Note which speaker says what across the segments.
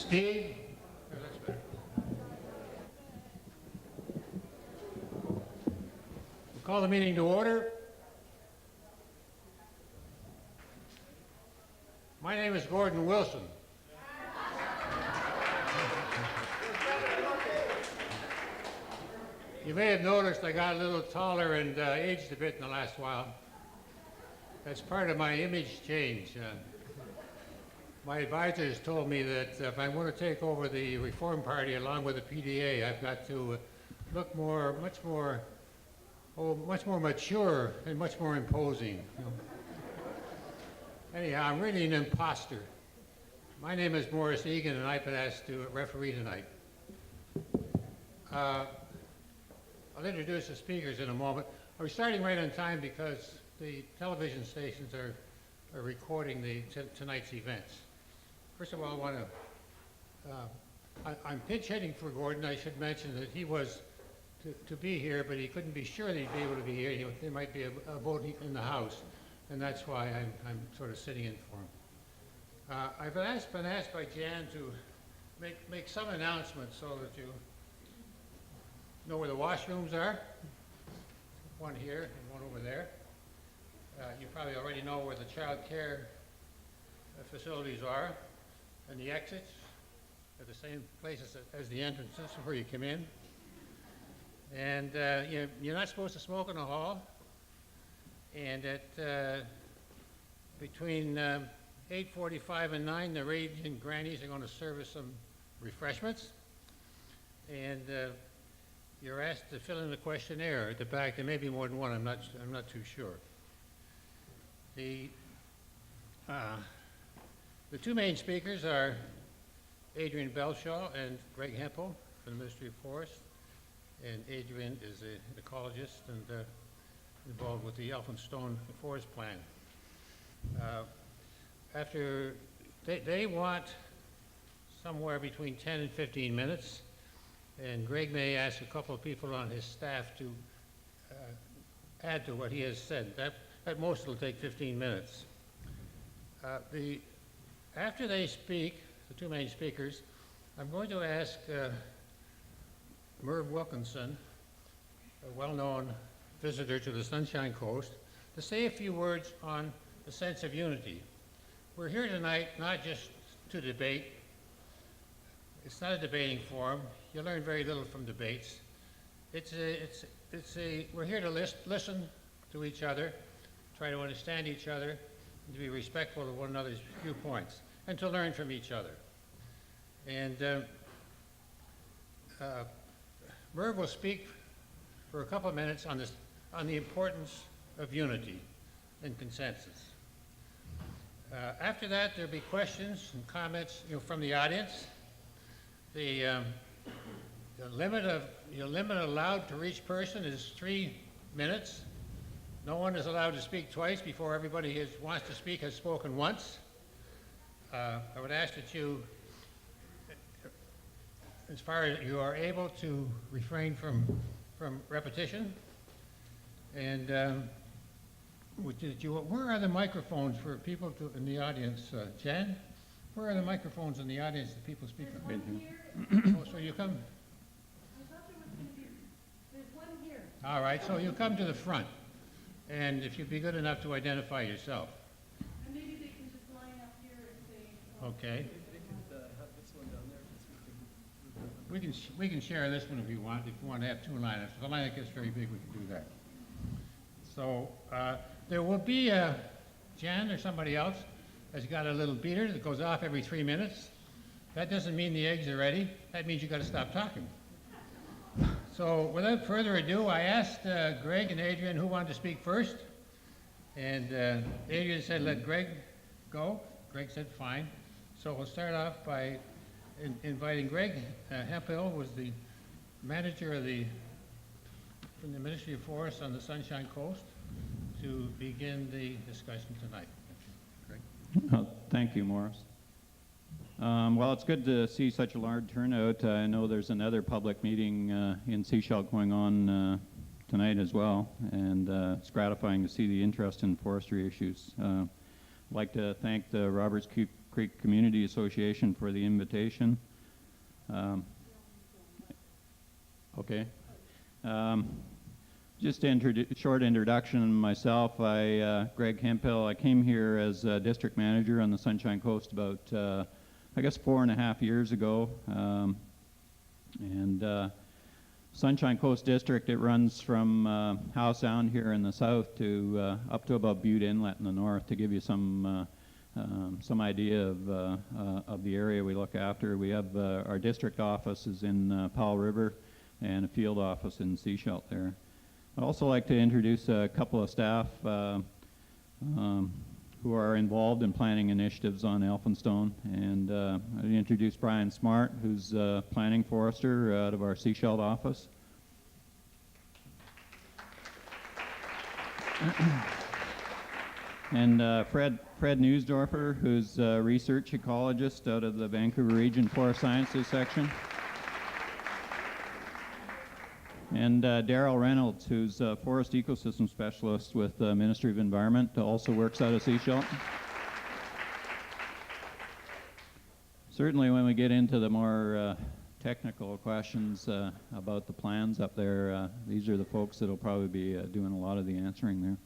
Speaker 1: Steve? Oh, that's better. We'll call the meeting to order. My name is Gordon Wilson. You may have noticed I got a little taller and aged a bit in the last while. That's part of my image change. My advisors told me that if I want to take over the Reform Party along with the PDA, I've got to look much more mature and much more imposing. You know. Anyhow, I'm really an imposter. My name is Morris Egan, and I've been asked to referee tonight. I'll introduce the speakers in a moment. We're starting right on time because the television stations are recording tonight's events. First of all, I want to, I'm pinch hitting for Gordon. I should mention that he was to be here, but he couldn't be sure that he'd be able to be here. There might be a vote in the House, and that's why I'm sort of sitting in for him. I've been asked by Jan to make some announcements so that you know where the washrooms are. One here and one over there. You probably already know where the child care facilities are, and the exits are the same places as the entrances where you come in. And you're not supposed to smoke in the hall. And at between 8:45 and 9, the raging grannies are going to serve us some refreshments. And you're asked to fill in the questionnaire at the back. There may be more than one. I'm not too sure. The two main speakers are Adrian Belshaw and Greg Hempel from the Ministry of Forests. And Adrian is an ecologist and involved with the Elphinstone Forest Plan. After they want somewhere between 10 and 15 minutes, and Greg may ask a couple of people on his staff to add to what he has said. At most it'll take 15 minutes. After they speak, the two main speakers, I'm going to ask Merv Wilkinson, a well-known visitor to the Sunshine Coast, to say a few words on the sense of unity. We're here tonight not just to debate. It's not a debating forum. You learn very little from debates. We're here to listen to each other, try to understand each other, and to be respectful of one another's viewpoints, and to learn from each other. And Merv will speak for a couple of minutes on the importance of unity and consensus. After that, there'll be questions and comments from the audience. The limit allowed to each person is 3 minutes. No one is allowed to speak twice before everybody who wants to speak has spoken once. I would ask that you, as far as you are able, to refrain from repetition. And where are the microphones for people in the audience? Jan, where are the microphones in the audience that people speak from? Oh, so you come. I thought there was one here. There's one here. All right, so you come to the front, and if you'd be good enough to identify yourself.
Speaker 2: And maybe they can just line up here and say.
Speaker 1: Okay.
Speaker 3: They could have this one down there.
Speaker 1: We can share this one if you want. If you want to have two lineups, if the lineup gets very big, we can do that. So there will be Jan or somebody else has got a little beater that goes off every 3 minutes. That doesn't mean the eggs are ready. That means you got to stop talking. So without further ado, I asked Greg and Adrian who wanted to speak first. And Adrian said, let Greg go. Greg said, fine. So we'll start off by inviting Greg Hempel, was the manager from the Ministry of Forests on the Sunshine Coast, to begin the discussion tonight. Greg.
Speaker 4: Thank you, Morris. Well, it's good to see such a large turnout. I know there's another public meeting in Sechelt going on tonight as well, and it's gratifying to see the interest in forestry issues. I'd like to thank the Roberts Creek Community Association for the invitation. Okay. Just short introduction of myself. Greg Hemphill. I came here as district manager on the Sunshine Coast about, I guess, 4.5 years ago. Sunshine Coast District, it runs from Howe Sound here in the south to up to about Butte Inlet in the north, to give you some idea of the area we look after. We have our district office is in Powell River, and a field office in Sechelt there. I'd also like to introduce a couple of staff who are involved in planning initiatives on Elphinstone. And I'd introduce Brian Smart, who's planning forester out of our Sechelt office. And Fred Newsdorfer, who's a research ecologist out of the Vancouver Region Forest Sciences section. And Daryl Reynolds, who's a forest ecosystem specialist with the Ministry of Environment, also works out of Sechelt. Certainly when we get into the more technical questions about the plans up there, these are the folks that will probably be doing a lot of the answering there.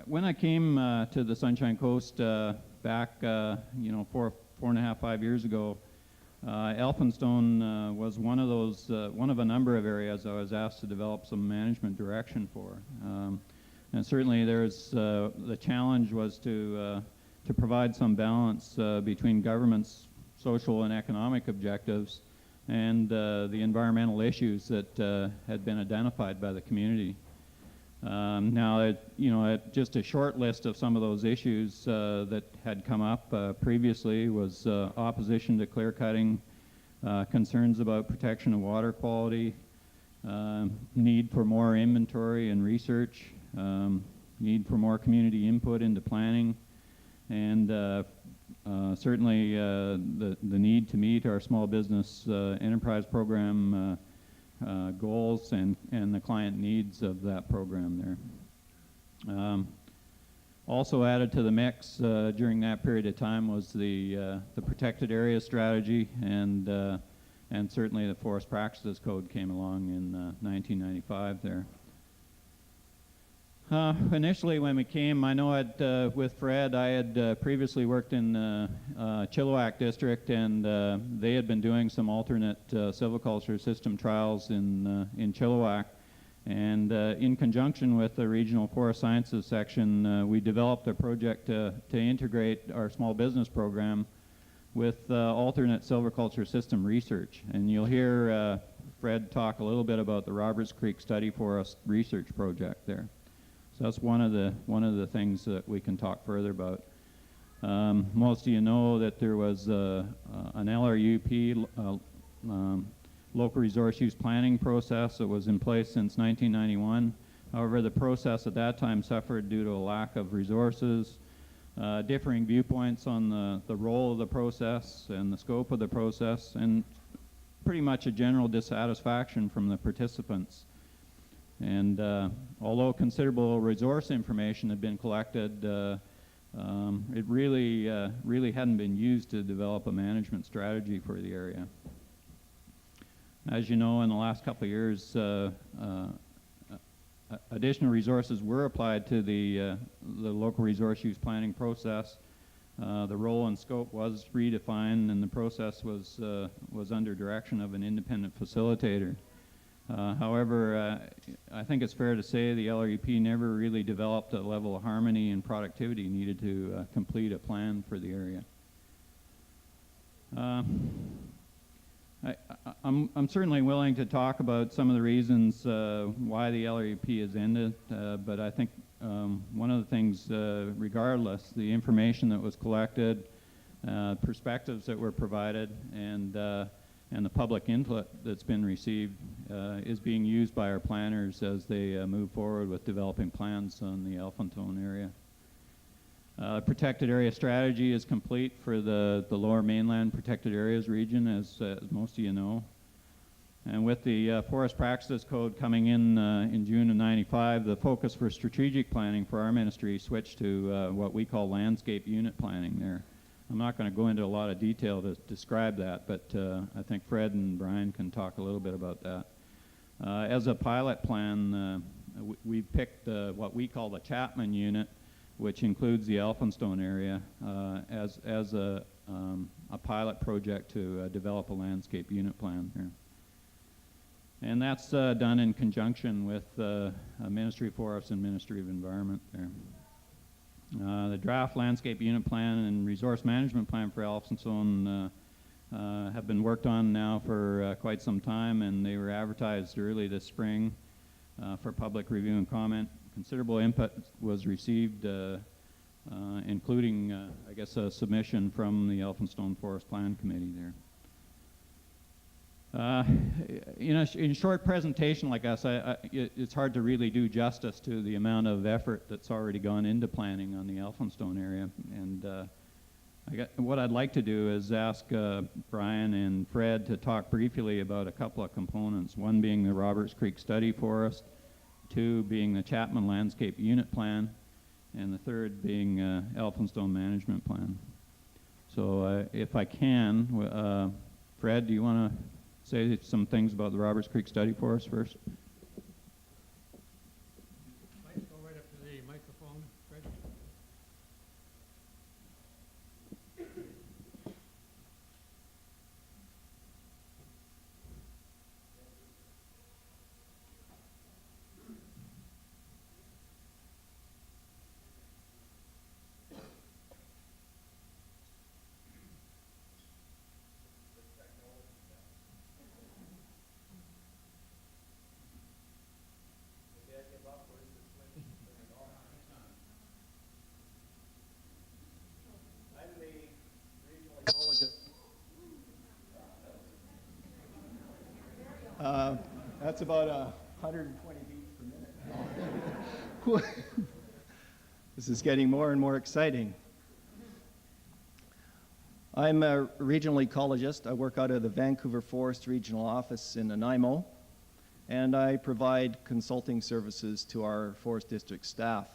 Speaker 4: When I came to the Sunshine Coast back, 4.5, 5 years ago, Elphinstone was one of a number of areas I was asked to develop some management direction for. And certainly the challenge was to provide some balance between government's social and economic objectives and the environmental issues that had been identified by the community. Now, just a short list of some of those issues that had come up previously was opposition to clear cutting, concerns about protection of water quality, need for more inventory and research, need for more community input into planning, and certainly the need to meet our small business enterprise program goals and the client needs of that program there. Also added to the mix during that period of time was the protected area strategy, and certainly the Forest Practices Code came along in 1995 there. Initially when we came, I know with Fred, I had previously worked in Chilliwack District, and they had been doing some alternate silviculture system trials in Chilliwack. And in conjunction with the Regional Forest Sciences section, we developed a project to integrate our small business program with alternate silviculture system research. And you'll hear Fred talk a little bit about the Roberts Creek Study Forest research project there. So that's one of the things that we can talk further about. Most of you know that there was an LRUP, local resource use planning process that was in place since 1991. However, the process at that time suffered due to a lack of resources, differing viewpoints on the role of the process and the scope of the process, and pretty much a general dissatisfaction from the participants. And although considerable resource information had been collected, it really hadn't been used to develop a management strategy for the area. As you know, in the last couple of years, additional resources were applied to the local resource use planning process. The role and scope was redefined, and the process was under direction of an independent facilitator. However, I think it's fair to say the LRUP never really developed a level of harmony and productivity needed to complete a plan for the area. I'm certainly willing to talk about some of the reasons why the LRUP has ended, but I think one of the things, regardless, the information that was collected, perspectives that were provided, and the public input that's been received is being used by our planners as they move forward with developing plans on the Elphinstone area. Protected area strategy is complete for the Lower Mainland Protected Areas region, as most of you know. And with the Forest Practices Code coming in June of '95, the focus for strategic planning for our ministry switched to what we call landscape unit planning there. I'm not going to go into a lot of detail to describe that, but I think Fred and Brian can talk a little bit about that. As a pilot plan, we picked what we call the Chapman unit, which includes the Elphinstone area, as a pilot project to develop a landscape unit plan here. And that's done in conjunction with Ministry of Forests and Ministry of Environment there. The draft landscape unit plan and resource management plan for Elphinstone have been worked on now for quite some time, and they were advertised early this spring for public review and comment. Considerable input was received, including, I guess, a submission from the Elphinstone Forest Plan Committee there. In a short presentation like us, it's hard to really do justice to the amount of effort that's already gone into planning on the Elphinstone area. And what I'd like to do is ask Brian and Fred to talk briefly about a couple of components, one being the Roberts Creek Study Forest, two being the Chapman Landscape Unit Plan, and the third being Elphinstone Management Plan. So if I can, Fred, do you want to say some things about the Roberts Creek Study Forest first?
Speaker 1: Mics go right up to the microphone, Fred.
Speaker 3: That's about 120 beats per minute. This is getting more and more exciting. I'm a regional ecologist. I work out of the Vancouver Forest Regional Office in Nanaimo, and I provide consulting services to our Forest District staff.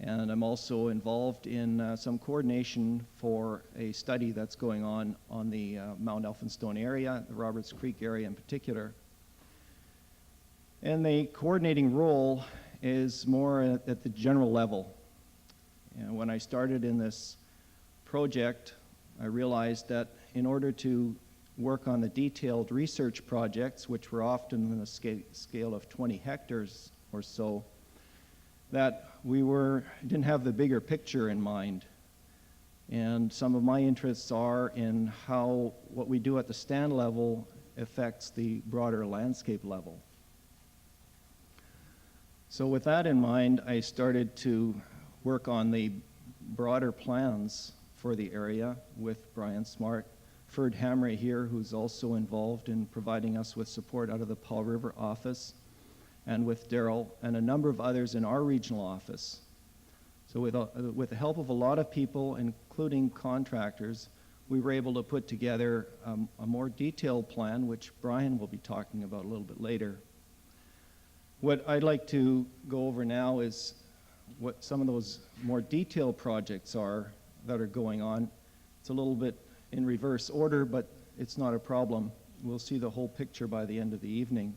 Speaker 3: And I'm also involved in some coordination for a study that's going on the Mount Elphinstone area, the Roberts Creek area in particular. And the coordinating role is more at the general level. And when I started in this project, I realized that in order to work on the detailed research projects, which were often in the scale of 20 hectares or so, that we didn't have the bigger picture in mind. And some of my interests are in how what we do at the stand level affects the broader landscape level. So with that in mind, I started to work on the broader plans for the area with Brian Smart, Ferd Hamre here, who's also involved in providing us with support out of the Paul River office, and with Daryl and a number of others in our regional office. So with the help of a lot of people, including contractors, we were able to put together a more detailed plan, which Brian will be talking about a little bit later. What I'd like to go over now is what some of those more detailed projects are that are going on. It's a little bit in reverse order, but it's not a problem. We'll see the whole picture by the end of the evening.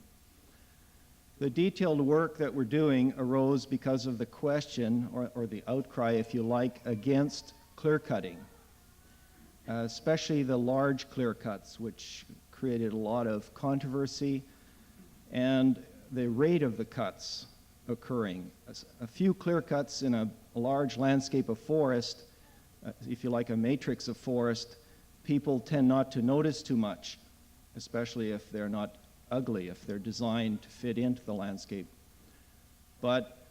Speaker 3: The detailed work that we're doing arose because of the question, or the outcry, if you like, against clear cutting, especially the large clear cuts, which created a lot of controversy, and the rate of the cuts occurring. A few clear cuts in a large landscape of forest, if you like, a matrix of forest, people tend not to notice too much, especially if they're not ugly, if they're designed to fit into the landscape. But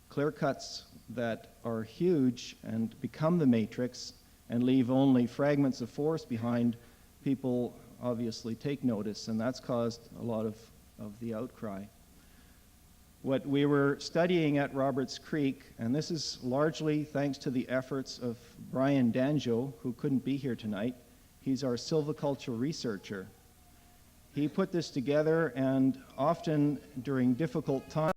Speaker 3: clear cuts that are huge and become the matrix and leave only fragments of forest behind, people obviously take notice, and that's caused a lot of the outcry. What we were studying at Roberts Creek, and this is largely thanks to the efforts of Brian Danjo, who couldn't be here tonight. He's our silviculture researcher. He put this together, and often during difficult times,